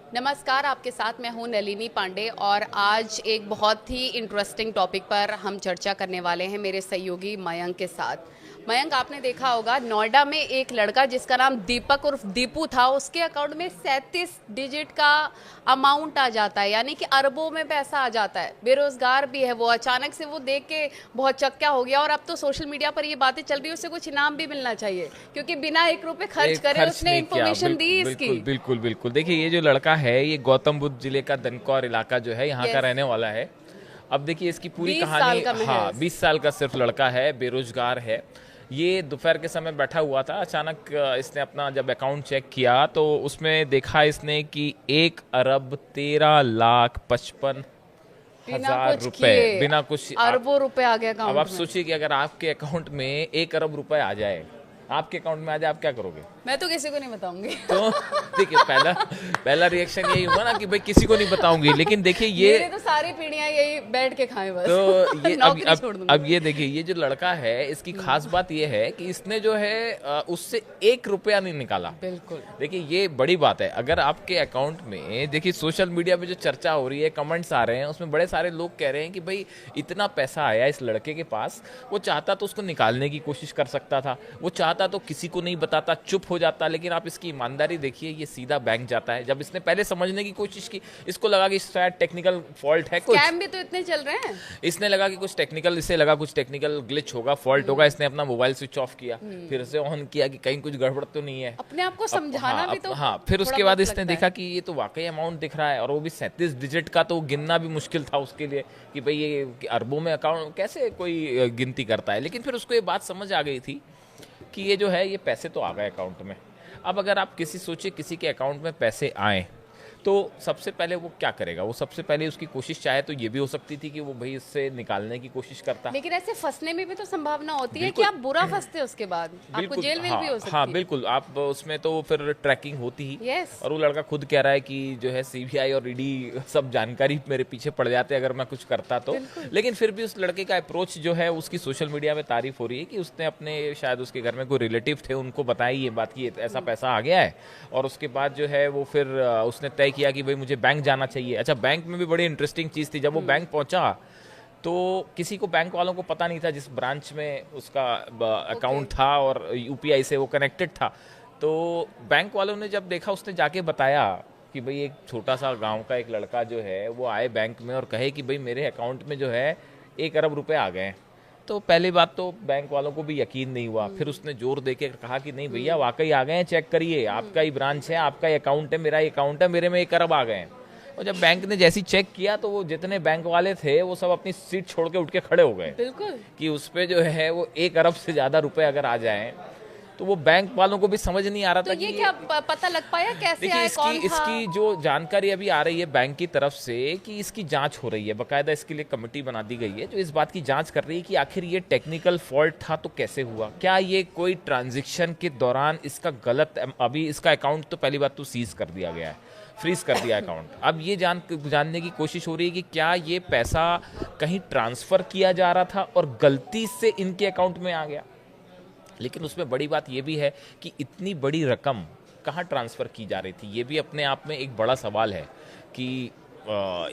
नमस्कार, आपके साथ मैं हूं नलिनी पांडे और आज एक बहुत ही इंटरेस्टिंग टॉपिक पर हम चर्चा करने वाले हैं मेरे सहयोगी मयंक के साथ। मयंक, आपने देखा होगा नोएडा में एक लड़का जिसका नाम दीपक उर्फ दीपू था, उसके अकाउंट में 37 डिजिट का अमाउंट आ जाता है, यानी कि अरबों में पैसा आ जाता है। बेरोजगार भी है वो, अचानक से वो देख के बहुत चक्का हो गया और अब तो सोशल मीडिया पर ये बातें चल रही है उसे कुछ इनाम भी मिलना चाहिए, क्योंकि बिना 1 रुपए खर्च एक करे खर्च उसने नहीं किया। इन्फॉर्मेशन दी इसकी। बिल्कुल बिल्कुल बिल्कुल। देखिए, ये जो लड़का है ये गौतम बुद्ध जिले का दनकौर इलाका जो है यहाँ का यस। रहने वाला है। अब देखिए इसकी पूरी 20 साल कहानी। का हाँ, महज। 20 साल का सिर्फ लड़का है, बेरोजगार है। ये दोपहर के समय बैठा हुआ था, अचानक इसने अपना जब अकाउंट चेक किया तो उसमें देखा इसने कि 1 अरब 13 लाख 55 बिना हजार कुछ रुपए, किए बिना कुछ अरबों रुपए आ गए अब आप अकाउंट में। सोचिए कि अगर आपके अकाउंट में 1 अरब रुपए आ जाए, आपके अकाउंट में आ जाए, आप क्या करोगे? मैं तो किसी को नहीं बताऊंगी। तो देखिए, पहला पहला रिएक्शन यही हुआ ना कि भाई किसी को नहीं बताऊंगी। लेकिन देखिए ये मेरे तो सारी पीढ़ियां यही बैठ के खाएं बस। तो ये नौकरी छोड़ दूंगी। अब ये देखिए, ये जो लड़का है इसकी खास बात ये है कि इसने जो है उससे 1 रुपया नहीं निकाला। बिल्कुल। देखिए, ये बड़ी बात है। अगर आपके अकाउंट में देखिए सोशल मीडिया पे जो चर्चा हो रही है, कमेंट्स आ रहे हैं, उसमें बड़े सारे लोग कह रहे हैं कि भाई इतना पैसा आया इस लड़के के पास, वो चाहता तो उसको निकालने की कोशिश कर सकता था, वो चाहता तो किसी को नहीं बताता, चुप हो जाता। लेकिन आप इसकी ईमानदारी देखिए, ये सीधा बैंक जाता है। जब इसने पहले समझने की कोशिश की, इसको लगा कि शायद टेक्निकल फॉल्ट है कुछ, स्कैम भी तो इतने चल रहे हैं। इसने लगा कि कुछ टेक्निकल, इसे लगा कुछ टेक्निकल ग्लिच होगा, फॉल्ट होगा। इसने अपना मोबाइल स्विच ऑफ किया, फिर से ऑन किया कि कहीं कुछ गड़बड़ तो नहीं है। अपने आप को समझाना भी तो हाँ, फिर थोड़ा उसके बाद बहुत इसने लगता देखा है। कि ये तो वाकई अमाउंट दिख रहा है, और वो भी 37 डिजिट का। तो गिनना भी मुश्किल था उसके लिए कि भाई ये कि अरबों में अकाउंट कैसे कोई गिनती करता है। लेकिन फिर उसको ये बात समझ आ गई थी कि ये जो है ये पैसे तो आ गए अकाउंट में। अब अगर आप सोचिए किसी के अकाउंट में पैसे आए तो सबसे पहले वो क्या करेगा? वो सबसे पहले उसकी कोशिश चाहे तो ये भी हो सकती थी कि वो भाई इससे निकालने की कोशिश करता। लेकिन ऐसे फंसने में भी तो संभावना होती है कि बिल्कुल। आप बुरा फंसते उसके बाद आपको बिल्कुल, जेल वेल हाँ भी हो हाँ, सकती बिल्कुल। आप उसमें तो फिर ट्रैकिंग होती ही। है। यस। और वो लड़का खुद कह रहा है कि जो है सीबीआई और ईडी सब जानकारी मेरे पीछे पड़ जाते अगर मैं कुछ करता तो। बिल्कुल। लेकिन फिर भी उस लड़के का अप्रोच जो है, उसकी सोशल मीडिया में तारीफ हो रही है कि उसने अपने, शायद उसके घर में कोई रिलेटिव थे, उनको बताई ये बात कि ऐसा पैसा आ गया है। और उसके बाद जो है वो फिर उसने तय किया कि भाई मुझे बैंक जाना चाहिए। अच्छा, बैंक में भी बड़ी इंटरेस्टिंग चीज़ थी। जब वो बैंक पहुंचा तो किसी को, बैंक वालों को पता नहीं था जिस ब्रांच में उसका अकाउंट था और यूपीआई से वो कनेक्टेड था। तो बैंक वालों ने जब देखा, उसने जाके बताया कि भाई एक छोटा सा गांव का एक लड़का जो है वो आए बैंक में और कहे कि भाई मेरे अकाउंट में जो है 1 अरब रुपए आ गए हैं। तो पहली बात तो बैंक वालों को भी यकीन नहीं हुआ। फिर उसने जोर दे के कहा कि नहीं भैया, वाकई आ गए हैं, चेक करिए, आपका ही ब्रांच है, आपका ही अकाउंट है, मेरा ही अकाउंट है, मेरे में 1 अरब आ गए हैं। और जब बैंक ने जैसी चेक किया तो वो जितने बैंक वाले थे वो सब अपनी सीट छोड़ के उठ के खड़े हो गए बिल्कुल। कि उस पे जो है वो 1 अरब से ज्यादा रुपए अगर आ जाएं। तो वो बैंक वालों को भी समझ नहीं आ रहा तो था ये कि क्या पता लग पाया कैसे देखिए, आए, कौन था? इसकी जो जानकारी अभी आ रही है बैंक की तरफ से कि इसकी जांच हो रही है, बकायदा इसके लिए कमेटी बना दी गई है जो इस बात की जांच कर रही है कि आखिर ये टेक्निकल फॉल्ट था तो कैसे हुआ, क्या ये कोई ट्रांजैक्शन के दौरान इसका गलत, अभी इसका अकाउंट तो पहली बात तो सीज कर दिया गया है, फ्रीज कर दिया अकाउंट। अब ये जानने की कोशिश हो रही है कि क्या ये पैसा कहीं ट्रांसफर किया जा रहा था और गलती से इनके अकाउंट में आ गया। लेकिन उसमें बड़ी बात यह भी है कि इतनी बड़ी रकम कहाँ ट्रांसफ़र की जा रही थी, ये भी अपने आप में एक बड़ा सवाल है कि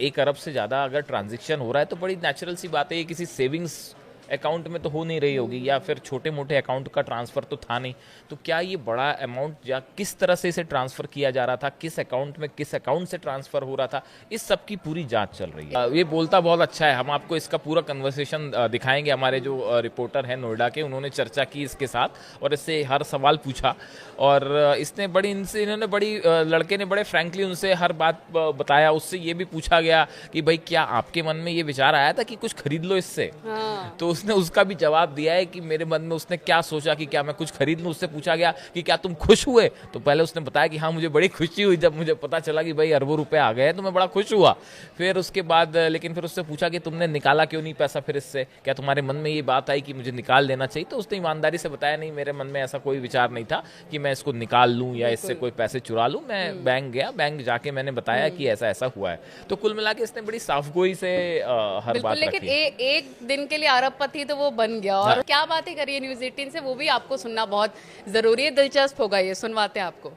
1 अरब से ज़्यादा अगर ट्रांजैक्शन हो रहा है तो बड़ी नेचुरल सी बात है, ये किसी सेविंग्स अकाउंट में तो हो नहीं रही होगी, या फिर छोटे मोटे अकाउंट का ट्रांसफ़र तो था नहीं। तो क्या ये बड़ा अमाउंट या किस तरह से इसे ट्रांसफ़र किया जा रहा था, किस अकाउंट में, किस अकाउंट से ट्रांसफ़र हो रहा था, इस सब की पूरी जांच चल रही है। ये बोलता बहुत अच्छा है, हम आपको इसका पूरा कन्वर्सेशन दिखाएंगे। हमारे जो रिपोर्टर हैं नोएडा के, उन्होंने चर्चा की इसके साथ और इससे हर सवाल पूछा। और इसने बड़ी, इन्होंने बड़ी, लड़के ने बड़े फ्रैंकली उनसे हर बात बताया। उससे ये भी पूछा गया कि भाई क्या आपके मन में ये विचार आया था कि कुछ खरीद लो इससे? हाँ। तो उसने उसका भी जवाब दिया है कि मेरे मन में उसने क्या सोचा कि क्या मैं कुछ खरीद लूं। उससे पूछा गया कि क्या तुम खुश हुए, तो पहले उसने बताया कि हाँ मुझे बड़ी खुशी हुई जब मुझे पता चला कि भाई अरबों रुपए आ गए, तो मैं बड़ा खुश हुआ। फिर उसके बाद लेकिन फिर उससे पूछा कि तुमने निकाला क्यों नहीं पैसा फिर इससे, क्या तुम्हारे मन में ये बात आई कि मुझे निकाल लेना चाहिए? तो उसने ईमानदारी से बताया नहीं, मेरे मन में ऐसा कोई विचार नहीं था कि मैं इसको निकाल लूं या इससे कोई पैसे चुरा लूं। मैं बैंक गया, बैंक जाके मैंने बताया कि ऐसा ऐसा हुआ है। तो कुल मिला के इसने बड़ी साफगोई से हर बिल्कुल। बात लेकिन रखी। एक दिन के लिए अरबपति तो वो बन गया। और क्या बातें करी है न्यूज़ 18 से, वो भी आपको सुनना बहुत जरूरी है, दिलचस्प होगा, ये सुनवाते हैं आपको।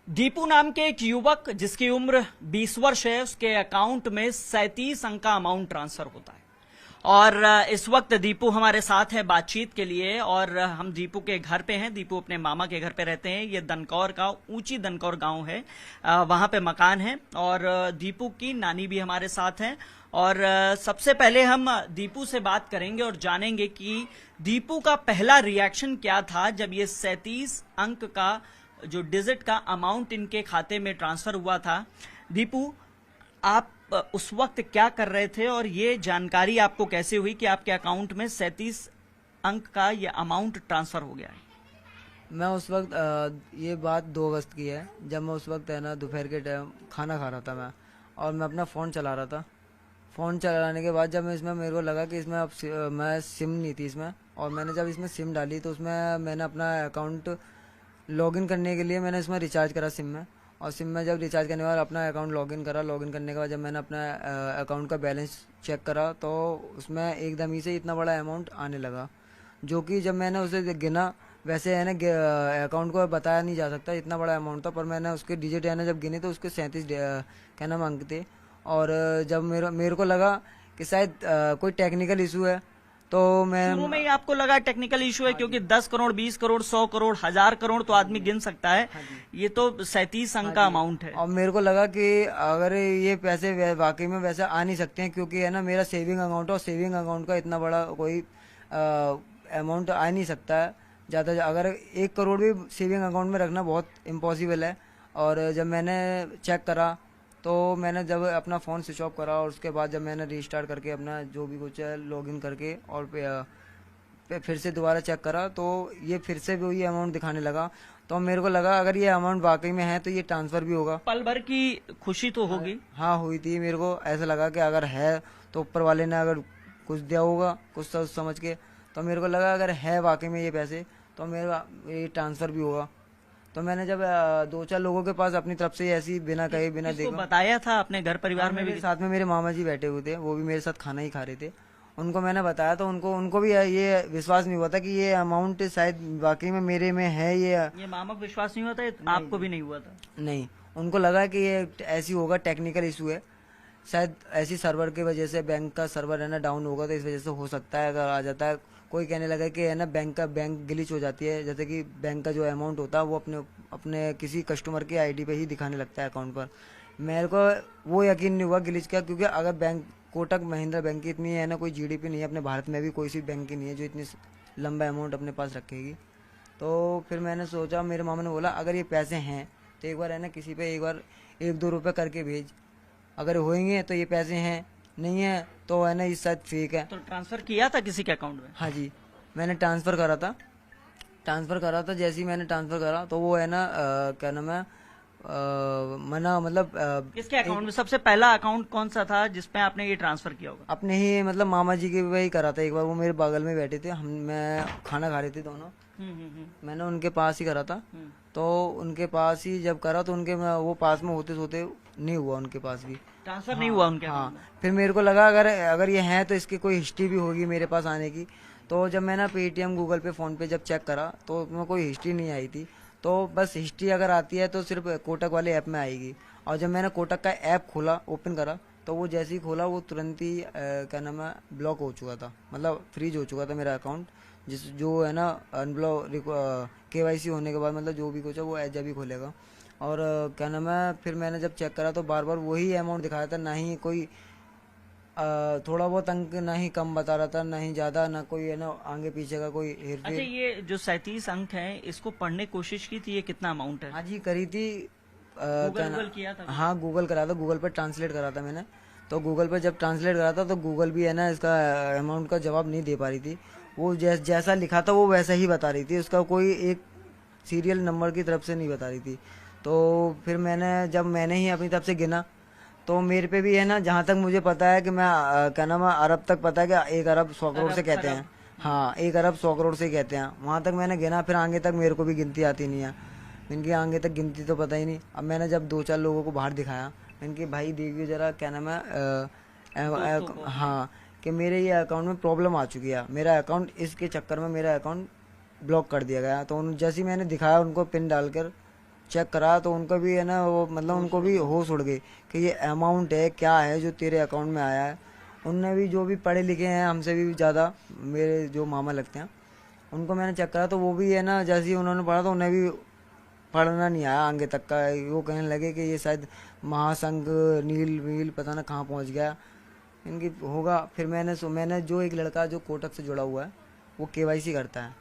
दीपू नाम के एक युवक जिसकी उम्र 20 वर्ष है, उसके अकाउंट में 37 अंक का अमाउंट ट्रांसफर होता है। और इस वक्त दीपू हमारे साथ है बातचीत के लिए, और हम दीपू के घर पे हैं। दीपू अपने मामा के घर पे रहते हैं। ये दनकौर का ऊंची दनकौर गांव है, वहां पे मकान है, और दीपू की नानी भी हमारे साथ हैं। और सबसे पहले हम दीपू से बात करेंगे और जानेंगे कि दीपू का पहला रिएक्शन क्या था जब ये 37 अंक का जो डिजिट का अमाउंट इनके खाते में ट्रांसफर हुआ था। दीपू, आप उस वक्त क्या कर रहे थे और ये जानकारी आपको कैसे हुई कि आपके अकाउंट में 37 अंक का ये अमाउंट ट्रांसफर हो गया है? मैं उस वक्त ये बात 2 अगस्त की है, जब मैं उस वक्त है ना दोपहर के टाइम खाना खा रहा था मैं, और मैं अपना फ़ोन चला रहा था। फ़ोन चलाने के बाद जब मैं इसमें मेरे को लगा कि इसमें अब मैं सिम नहीं थी इसमें, और मैंने जब इसमें सिम डाली तो उसमें मैंने अपना अकाउंट लॉगिन करने के लिए मैंने इसमें रिचार्ज करा सिम में, और सिम में जब रिचार्ज करने के बाद अपना अकाउंट लॉगिन करा। लॉगिन करने के बाद जब मैंने अपना अकाउंट का बैलेंस चेक करा तो उसमें एकदम ही से इतना बड़ा अमाउंट आने लगा, जो कि जब मैंने उसे गिना, वैसे है ना अकाउंट को बताया नहीं जा सकता, इतना बड़ा अमाउंट था। पर मैंने उसके डिजिट है ना जब गिने तो उसके 37 क्या नाम अंक थे। और जब मेरे को लगा कि शायद कोई टेक्निकल इशू है, तो शुरू में ही आपको लगा टेक्निकल इशू है, क्योंकि 10 करोड़ 20 करोड़ 100 करोड़ 1000 करोड़ तो आदमी गिन सकता है, ये तो 37 अंक का अमाउंट है। और मेरे को लगा कि अगर ये पैसे वाकई में वैसे आ नहीं सकते हैं, क्योंकि है ना मेरा सेविंग अकाउंट है, और सेविंग अकाउंट का इतना बड़ा कोई अमाउंट आ नहीं सकता है ज़्यादा। अगर 1 करोड़ भी सेविंग अकाउंट में रखना बहुत इम्पॉसिबल है। और जब मैंने चेक करा तो मैंने जब अपना फ़ोन स्विच ऑफ करा, और उसके बाद जब मैंने रीस्टार्ट करके अपना जो भी कुछ है लॉगिन करके और फिर से दोबारा चेक करा, तो ये फिर से भी वही अमाउंट दिखाने लगा। तो मेरे को लगा अगर ये अमाउंट वाकई में है तो ये ट्रांसफ़र भी होगा। पल भर की खुशी तो होगी। हाँ हुई थी। मेरे को ऐसा लगा कि अगर है तो ऊपर वाले ने अगर कुछ दिया होगा कुछ सोच समझ के, तो मेरे को लगा अगर है वाकई में ये पैसे तो मेरा ये ट्रांसफ़र भी होगा। तो मैंने जब 2-4 लोगों के पास अपनी तरफ से ऐसी बिना कहे बिना किसको देखे बताया था अपने घर परिवार में भी? मेरे साथ में मेरे मामा जी बैठे हुए थे, वो भी मेरे साथ खाना ही खा रहे थे। उनको मैंने बताया तो उनको भी ये विश्वास नहीं हुआ था कि ये अमाउंट शायद वाकई में मेरे में है। ये मामा को विश्वास नहीं हुआ था, आपको भी नहीं हुआ था? नहीं, उनको लगा कि ये ऐसी होगा, टेक्निकल इशू है शायद, ऐसी सर्वर की वजह से बैंक का सर्वर है ना डाउन होगा, तो इस वजह से हो सकता है अगर आ जाता है। कोई कहने लगा कि है ना बैंक ग्लिच हो जाती है, जैसे कि बैंक का जो अमाउंट होता है वो अपने किसी कस्टमर की आईडी पे ही दिखाने लगता है अकाउंट पर। मेरे को वो यकीन नहीं हुआ ग्लिच का, क्योंकि अगर बैंक कोटक महिंद्रा बैंक की इतनी है ना कोई जीडीपी नहीं है, अपने भारत में भी कोई सी बैंक की नहीं है जो इतनी लंबा अमाउंट अपने पास रखेगी। तो फिर मैंने सोचा, मेरे मामा ने बोला अगर ये पैसे हैं तो एक बार है ना किसी पे एक बार 1-2 रुपये करके भेज, अगर होंगे तो ये पैसे हैं, नहीं है तो है ना ये शायद फेक है। तो ट्रांसफर किया था किसी के अकाउंट में? हाँ जी, मैंने ट्रांसफ़र करा था। जैसे ही मैंने ट्रांसफ़र करा तो वो है ना क्या नाम है मना मतलब किसके अकाउंट में? सबसे पहला अकाउंट कौन सा था जिसपे आपने ये ट्रांसफर किया होगा? अपने ही मतलब मामा जी के वही करा था एक बार। वो मेरे बगल में बैठे थे, मैं खाना खा रहे थे दोनों, मैंने उनके पास ही करा था। तो उनके पास ही जब करा तो उनके वो पास में होते सोते नहीं हुआ, उनके पास भी ट्रांसफर नहीं हुआ उनके। हाँ, फिर मेरे को लगा अगर ये हैं तो इसकी कोई हिस्ट्री भी होगी मेरे पास आने की। तो जब मैंने पेटीएम गूगल पे फ़ोन पे जब चेक करा तो उसमें कोई हिस्ट्री नहीं आई थी। तो बस हिस्ट्री अगर आती है तो सिर्फ कोटक वाले ऐप में आएगी। और जब मैंने कोटक का ऐप खोला, ओपन करा, तो वो जैसे ही खोला वो तुरंत ही क्या नाम है ब्लॉक हो चुका था, मतलब फ्रीज हो चुका था मेरा अकाउंट। जो है ना अनब्लॉक KYC होने के बाद मतलब जो भी कुछ है वो जब ही खोलेगा। और क्या नाम है फिर मैंने जब चेक करा तो बार बार वही अमाउंट दिखाया था, ना ही कोई थोड़ा बहुत अंक ना ही कम बता रहा था, ना ही ज्यादा, ना कोई है ना आगे पीछे का कोई हेरफेर। अच्छा, ये जो 37 अंक है इसको पढ़ने की कोशिश की थी, ये कितना अमाउंट है? हाँ जी करी थी। गूगल किया था? हाँ गूगल करा था, गूगल पर ट्रांसलेट करा था मैंने। तो गूगल पर जब ट्रांसलेट करा था तो गूगल भी है ना इसका अमाउंट का जवाब नहीं दे पा रही थी। वो जैसा लिखा था वो वैसा ही बता रही थी, उसका कोई एक सीरियल नंबर की तरफ से नहीं बता रही थी। तो फिर मैंने ही अपनी तरफ से गिना तो मेरे पे भी है ना, जहाँ तक मुझे पता है कि मैं क्या नाम है अरब तक पता है कि 1 अरब 100 करोड़ से कहते हैं। हाँ 1 अरब 100 करोड़ से कहते हैं, वहाँ तक मैंने गिना। फिर आगे तक मेरे को भी गिनती आती नहीं है, इनकी आगे तक गिनती तो पता ही नहीं। अब मैंने जब 2-4 लोगों को बाहर दिखाया, इनके भाई देखिए जरा क्या नाम है हाँ कि मेरे ये अकाउंट में प्रॉब्लम आ चुकी है, मेरा अकाउंट इसके चक्कर में मेरा अकाउंट ब्लॉक कर दिया गया। तो जैसे ही मैंने दिखाया उनको पिन डालकर चेक करा तो उनको भी है ना वो मतलब उनको भी होश उड़ गई कि ये अमाउंट है क्या है जो तेरे अकाउंट में आया है। उनने भी जो भी पढ़े लिखे हैं हमसे भी ज़्यादा, मेरे जो मामा लगते हैं, उनको मैंने चेक करा तो वो भी है ना जैसे ही उन्होंने पढ़ा तो उन्हें भी पढ़ना नहीं आया आगे तक का। वो कहने लगे कि ये शायद महासंघ नील वील पता ना कहाँ पहुँच गया इनकी होगा। फिर मैंने जो एक लड़का जो कोटक से जुड़ा हुआ है वो केवाईसी करता है,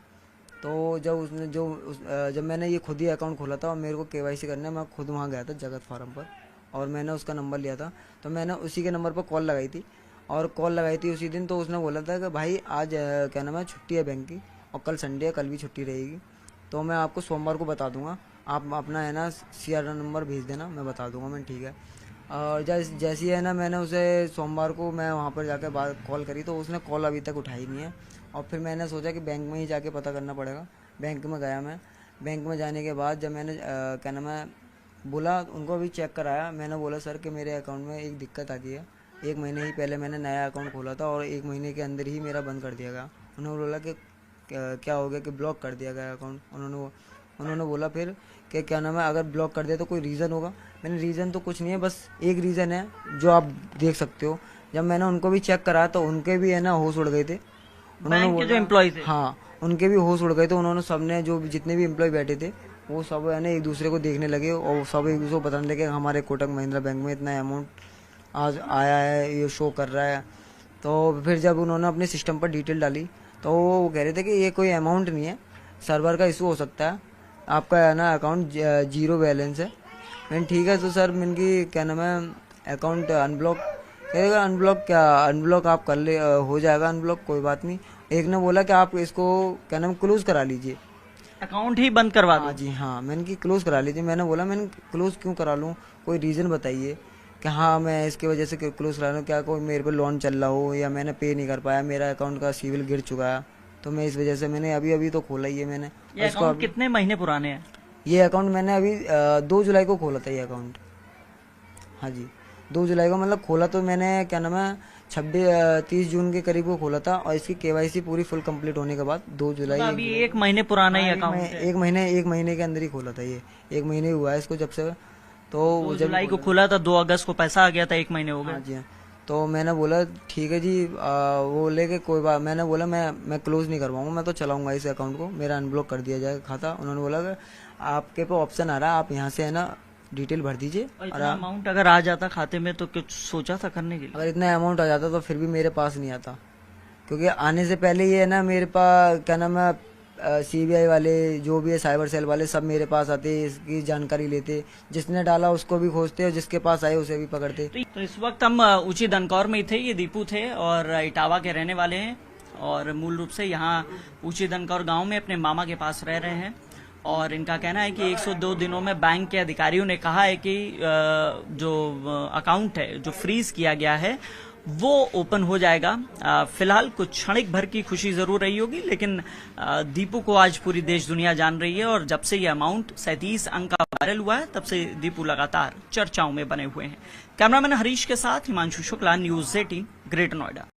तो जब मैंने ये खुद ही अकाउंट खोला था और मेरे को केवाईसी करने मैं खुद वहाँ गया था जगत फार्म पर, और मैंने उसका नंबर लिया था। तो मैंने उसी के नंबर पर कॉल लगाई थी उसी दिन। तो उसने बोला था कि भाई आज क्या नाम है छुट्टी है बैंक की और कल संडे है, कल भी छुट्टी रहेगी, तो मैं आपको सोमवार को बता दूंगा, आप अपना है ना CRR नंबर भेज देना, मैं बता दूंगा। मैं ठीक है। और जैसी है ना मैंने उसे सोमवार को मैं वहाँ पर जाकर बात कॉल करी तो उसने कॉल अभी तक उठाई नहीं है। और फिर मैंने सोचा कि बैंक में ही जाके पता करना पड़ेगा। बैंक में गया मैं। बैंक में जाने के बाद जब मैंने क्या नाम है बोला, उनको भी चेक कराया। मैंने बोला सर कि मेरे अकाउंट में एक दिक्कत आ गई है, 1 महीने ही पहले मैंने नया अकाउंट खोला था और 1 महीने के अंदर ही मेरा बंद कर दिया गया। उन्होंने बोला कि क्या हो गया कि ब्लॉक कर दिया गया अकाउंट। उन्होंने बोला फिर कि क्या नाम है अगर ब्लॉक कर दिया तो कोई रीज़न होगा। मैंने रीज़न तो कुछ नहीं है, बस एक रीज़न है जो आप देख सकते हो। जब मैंने उनको भी चेक करा तो उनके भी है ना होश उड़ गए थे। बैंक के जो एम्प्लॉय थे, हाँ उनके भी होश उड़ गए थे। उन्होंने सबने जो जितने भी एम्प्लॉय बैठे थे वो सब है ना एक दूसरे को देखने लगे और सब एक दूसरे को बताने लगे हमारे कोटक महिंद्रा बैंक में इतना अमाउंट आज आया है, ये शो कर रहा है। तो फिर जब उन्होंने अपने सिस्टम पर डिटेल डाली तो वो कह रहे थे कि ये कोई अमाउंट नहीं है, सर्वर का इशू हो सकता है, आपका है ना अकाउंट 0 बैलेंस है। मैंने ठीक है तो सर मैंने क्या नाम है अकाउंट अनब्लॉक करेगा। अनब्लॉक आप कर ले, हो जाएगा अनब्लॉक, कोई बात नहीं। एक ने बोला कि आप इसको क्या नाम क्लोज करा लीजिए, अकाउंट ही बंद करवा दो। हाँ जी हाँ। मैंने कि क्लोज करा लीजिए। मैंने बोला मैंने क्लोज क्यों करा लूँ, कोई रीज़न बताइए कि हाँ मैं इसकी वजह से क्लोज करा लूँ, क्या कोई मेरे पे लोन चल रहा हो या मैंने पे नहीं कर पाया, मेरा अकाउंट का सिविल गिर चुका है, तो मैं इस वजह से मैंने अभी तो खोला ही है मैंने। ये अकाउंट कितने महीने पुराने हैं? ये अकाउंट मैंने अभी 2 जुलाई को खोला था ये अकाउंट। हाँ जी 2 जुलाई को मतलब खोला तो मैंने क्या नाम है 30 जून के करीब को खोला था और इसकी KYC पूरी फुल कंप्लीट होने के बाद 2 जुलाई अभी 1 महीने पुराना ही अकाउंट है। 1 महीने के अंदर ही खोला था ये। 1 महीने हुआ है इसको जब से। तो 2 जुलाई को खुला था, 2 अगस्त को पैसा आ गया था, 1 महीने हो हाँ गए। जी हाँ। तो मैंने बोला ठीक है जी, वो लेके कोई बात। मैंने बोला मैं क्लोज नहीं करवाऊंगा, मैं तो चलाऊंगा इस अकाउंट को, मेरा अनब्लॉक कर दिया जाएगा खाता। उन्होंने बोला कि आपके पे ऑप्शन आ रहा है, आप यहाँ से है ना डिटेल भर दीजिए। और इतना अमाउंट अगर आ जाता खाते में तो कुछ सोचा था करने के लिए? अगर इतना अमाउंट आ जाता तो फिर भी मेरे पास नहीं आता, क्योंकि आने से पहले ये है ना मेरे पास क्या नाम है CBI वाले जो भी है साइबर सेल वाले सब मेरे पास आते, इसकी जानकारी लेते, जिसने डाला उसको भी खोजते और जिसके पास आए उसे भी पकड़ते। तो इस वक्त हम ऊंची दनकौर में ही थे। ये दीपू थे और इटावा के रहने वाले हैं और मूल रूप से यहाँ ऊंची दनकौर गांव में अपने मामा के पास रह रहे हैं। और इनका कहना है कि 102 दिनों में बैंक के अधिकारियों ने कहा है कि जो अकाउंट है जो फ्रीज किया गया है वो ओपन हो जाएगा। फिलहाल कुछ क्षणिक भर की खुशी जरूर रही होगी, लेकिन दीपू को आज पूरी देश दुनिया जान रही है। और जब से ये अमाउंट 37 अंक का वायरल हुआ है तब से दीपू लगातार चर्चाओं में बने हुए हैं। कैमरामैन हरीश के साथ हिमांशु शुक्ला, न्यूज़ 18, ग्रेटर नोएडा।